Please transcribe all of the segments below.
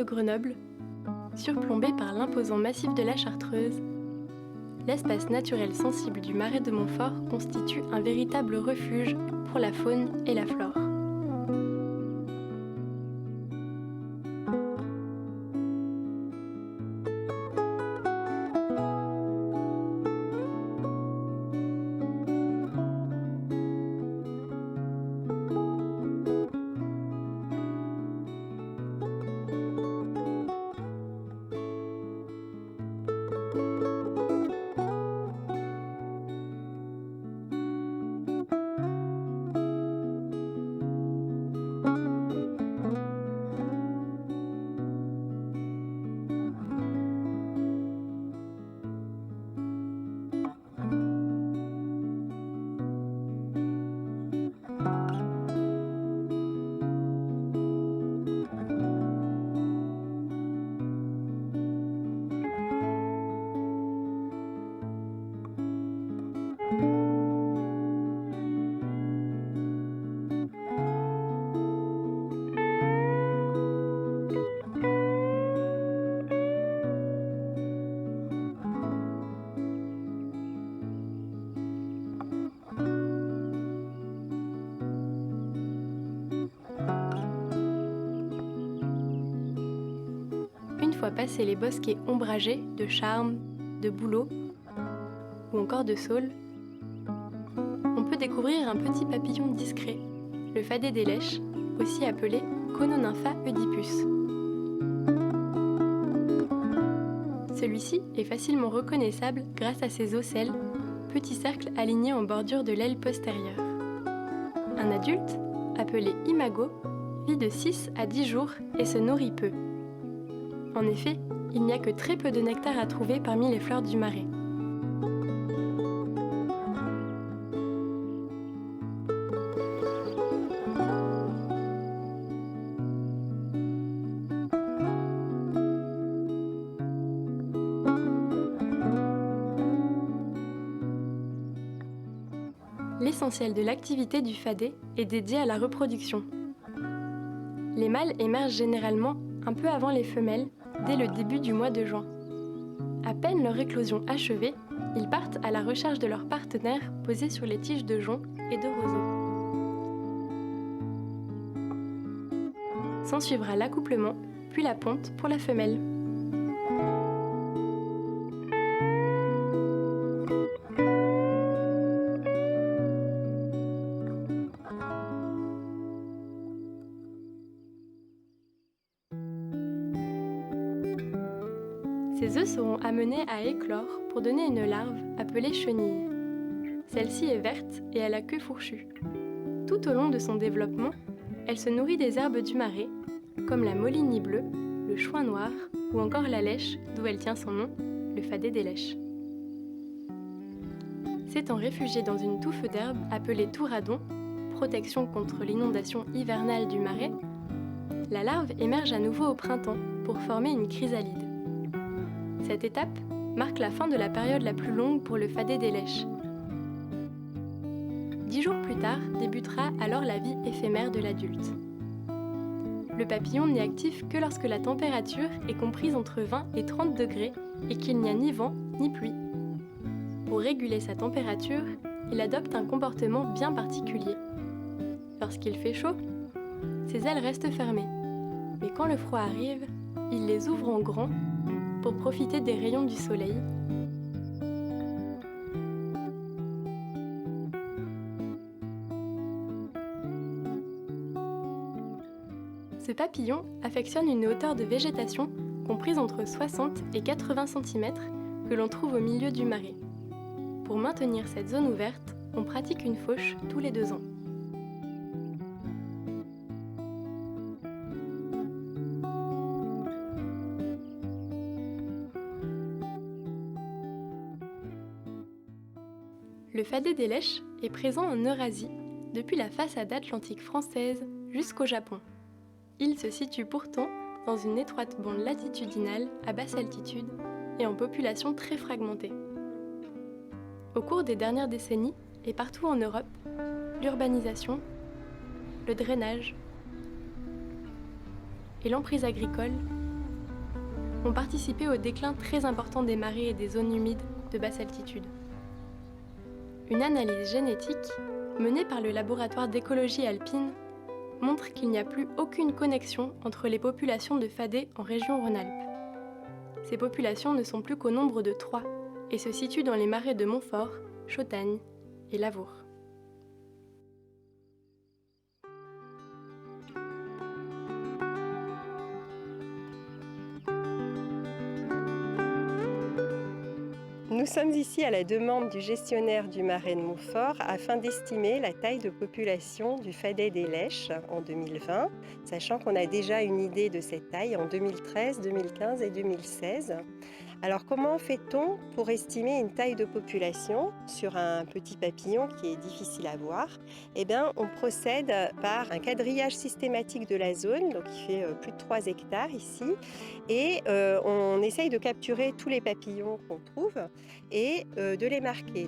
de Grenoble, surplombé par l'imposant massif de la Chartreuse, l'espace naturel sensible du Marais de Montfort constitue un véritable refuge pour la faune et la flore. Une fois passés les bosquets ombragés de charmes, de bouleaux ou encore de saules, on peut découvrir un petit papillon discret, le fadet des lèches, aussi appelé Cononympha oedipus. Celui-ci est facilement reconnaissable grâce à ses ocelles, petits cercles alignés en bordure de l'aile postérieure. Un adulte, appelé imago, vit de 6 à 10 jours et se nourrit peu. En effet, il n'y a que très peu de nectar à trouver parmi les fleurs du Marais. L'essentiel de l'activité du fadet est dédié à la reproduction. Les mâles émergent généralement un peu avant les femelles, dès le début du mois de juin. À peine leur éclosion achevée, ils partent à la recherche de leurs partenaires posés sur les tiges de jonc et de roseaux. S'ensuivra l'accouplement, puis la ponte pour la femelle. Ces œufs seront amenés à éclore pour donner une larve appelée chenille. Celle-ci est verte et a la queue fourchue. Tout au long de son développement, elle se nourrit des herbes du Marais, comme la moligny bleue, le choin noir ou encore la lèche, d'où elle tient son nom, le fadet des lèches. S'étant réfugiée dans une touffe d'herbe appelée touradon, protection contre l'inondation hivernale du Marais, la larve émerge à nouveau au printemps pour former une chrysalide. Cette étape marque la fin de la période la plus longue pour le fadet des lèches. 10 jours plus tard débutera alors la vie éphémère de l'adulte. Le papillon n'est actif que lorsque la température est comprise entre 20 et 30 degrés et qu'il n'y a ni vent ni pluie. Pour réguler sa température, il adopte un comportement bien particulier. Lorsqu'il fait chaud, ses ailes restent fermées. Mais quand le froid arrive, il les ouvre en grand pour profiter des rayons du soleil. Ce papillon affectionne une hauteur de végétation comprise entre 60 et 80 cm que l'on trouve au milieu du Marais. Pour maintenir cette zone ouverte, on pratique une fauche tous les 2 ans. Le fadet des lèches est présent en Eurasie, depuis la façade atlantique française jusqu'au Japon. Il se situe pourtant dans une étroite bande latitudinale à basse altitude et en population très fragmentée. Au cours des dernières décennies et partout en Europe, l'urbanisation, le drainage et l'emprise agricole ont participé au déclin très important des marais et des zones humides de basse altitude. Une analyse génétique, menée par le laboratoire d'écologie alpine, montre qu'il n'y a plus aucune connexion entre les populations de fadets en région Rhône-Alpes. Ces populations ne sont plus qu'au nombre de 3 et se situent dans les marais de Montfort, Chautagne et Lavour. Nous sommes ici à la demande du gestionnaire du marais de Montfort afin d'estimer la taille de population du fadet des Lèches en 2020, sachant qu'on a déjà une idée de cette taille en 2013, 2015 et 2016. Alors comment fait-on pour estimer une taille de population sur un petit papillon qui est difficile à voir? Eh bien, on procède par un quadrillage systématique de la zone, donc il fait plus de 3 hectares ici, et on essaye de capturer tous les papillons qu'on trouve et de les marquer.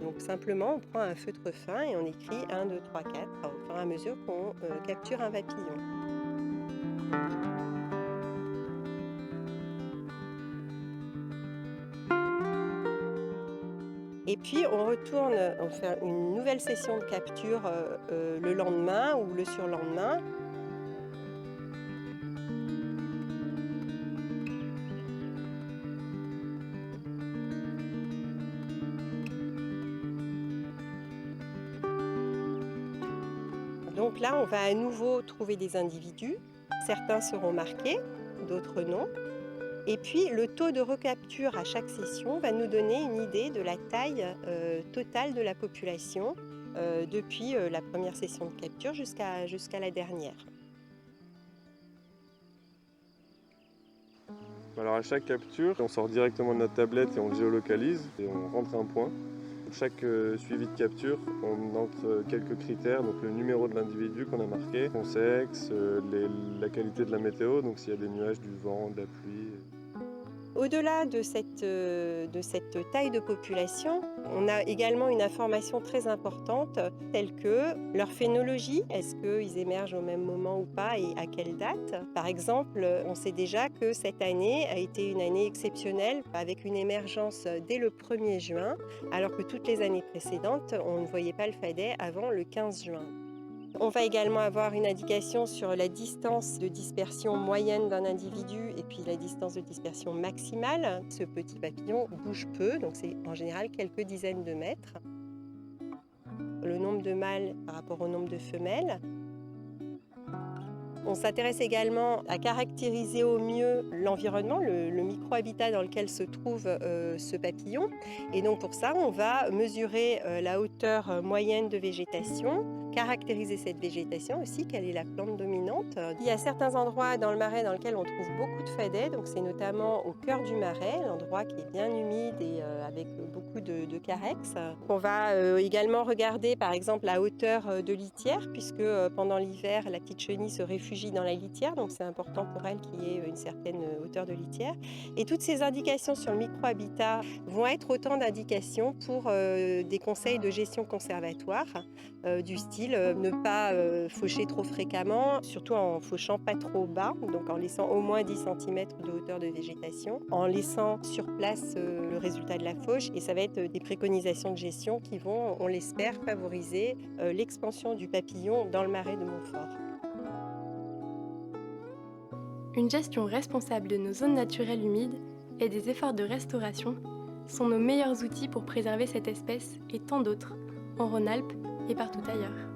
Donc simplement, on prend un feutre fin et on écrit 1, 2, 3, 4 au fur et à mesure qu'on capture un papillon. Et puis on retourne, on fait une nouvelle session de capture le lendemain ou le surlendemain. Donc là, on va à nouveau trouver des individus. Certains seront marqués, d'autres non. Et puis le taux de recapture à chaque session va nous donner une idée de la taille totale de la population depuis la première session de capture jusqu'à la dernière. Alors à chaque capture, on sort directement de notre tablette et on le géolocalise et on rentre un point. Pour chaque suivi de capture, on entre quelques critères, donc le numéro de l'individu qu'on a marqué, son sexe, la qualité de la météo, donc s'il y a des nuages, du vent, de la pluie. Au-delà de cette taille de population, on a également une information très importante telle que leur phénologie, est-ce qu'ils émergent au même moment ou pas et à quelle date? Par exemple, on sait déjà que cette année a été une année exceptionnelle avec une émergence dès le 1er juin, alors que toutes les années précédentes, on ne voyait pas le fadet avant le 15 juin. On va également avoir une indication sur la distance de dispersion moyenne d'un individu et puis la distance de dispersion maximale. Ce petit papillon bouge peu, donc c'est en général quelques dizaines de mètres. Le nombre de mâles par rapport au nombre de femelles. On s'intéresse également à caractériser au mieux l'environnement, le micro-habitat dans lequel se trouve ce papillon. Et donc pour ça, on va mesurer la hauteur moyenne de végétation, caractériser cette végétation aussi, quelle est la plante dominante. Il y a certains endroits dans le marais dans lesquels on trouve beaucoup de fadets, donc c'est notamment au cœur du marais, l'endroit qui est bien humide et avec beaucoup de carex. On va également regarder par exemple la hauteur de litière, puisque pendant l'hiver, la petite chenille se réfugie dans la litière, donc c'est important pour elle qu'il y ait une certaine hauteur de litière. Et toutes ces indications sur le micro-habitat vont être autant d'indications pour des conseils de gestion conservatoire, du style ne pas faucher trop fréquemment, surtout en fauchant pas trop bas, donc en laissant au moins 10 cm de hauteur de végétation, en laissant sur place le résultat de la fauche, et ça va être des préconisations de gestion qui vont, on l'espère, favoriser l'expansion du papillon dans le marais de Montfort. Une gestion responsable de nos zones naturelles humides et des efforts de restauration sont nos meilleurs outils pour préserver cette espèce et tant d'autres, en Rhône-Alpes et partout ailleurs.